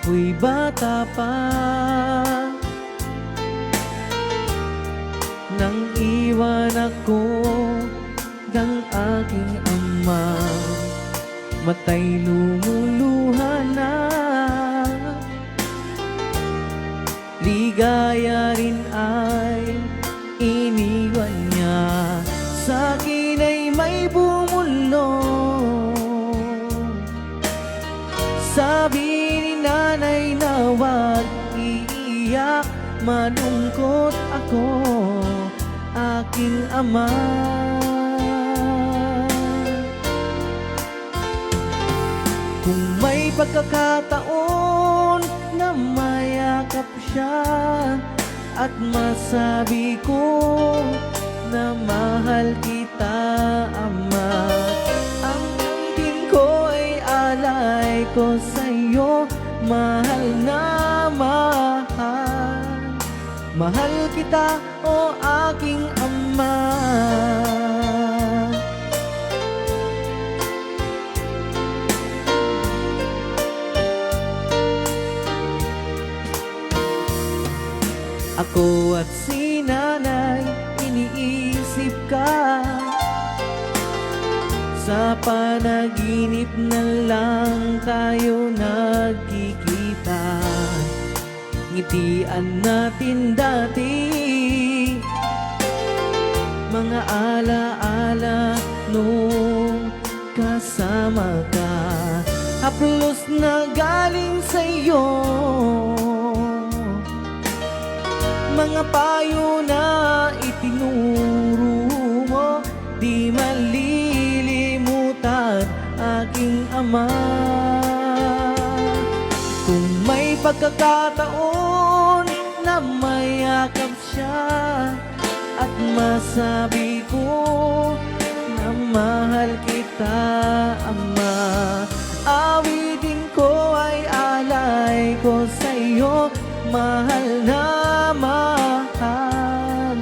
ako'y bata pa nang iwan ako ng aking ama. Mata'y lumuluha na, ligaya rin ay iniwan niya. Sa'kin ay may bumulong, sabi ni nanay na wag iiyak, malungkot ako, aking ama. Kung may pagkakataon na mayakap siya at masabi ko na mahal kita, ama, ang angkin ko ay alay ko sa'yo. Mahal na mahal, mahal kita, o aking ama. Ako at si nanay, iniisip ka. Sa panaginip na lang tayo nagkikita. Ngitian natin dati, mga alaala nung kasama ka. Haplos na galing sa'yo, mga payo na itinuro mo, di malilimutan, aking ama. Kung may pagkakataon na mayakap siya at masabi ko na mahal kita, ama, awitin ko ay alay ko sa'yo. Mahal na mahal,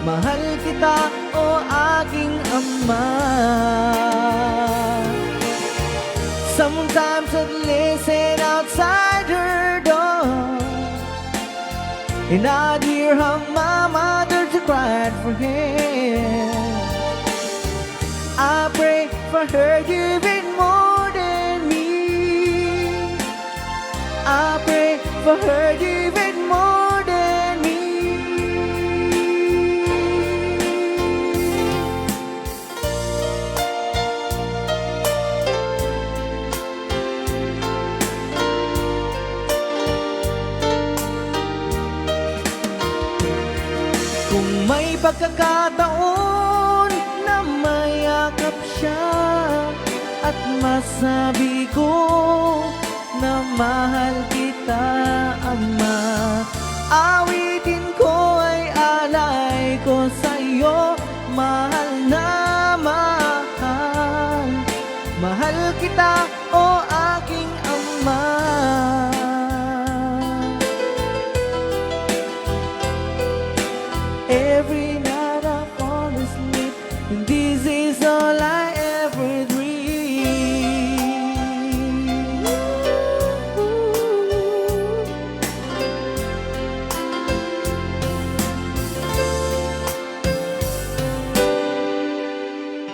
mahal kita, o aking ama. Sometimes I'd listen outside her door, and I'd hear her mother cried for him. I pray for her even more than me. I pray for her even more than me. Kung may pagkakataon na mayakap siya at masabi ko na mahal kita, ama, awitin ko ay alay ko sa'yo. Mahal na mahal, mahal kita, o aking ama. Every night I fall asleep, and this is all I ever dream.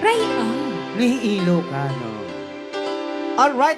Ray, Ray Ilocano. Alright.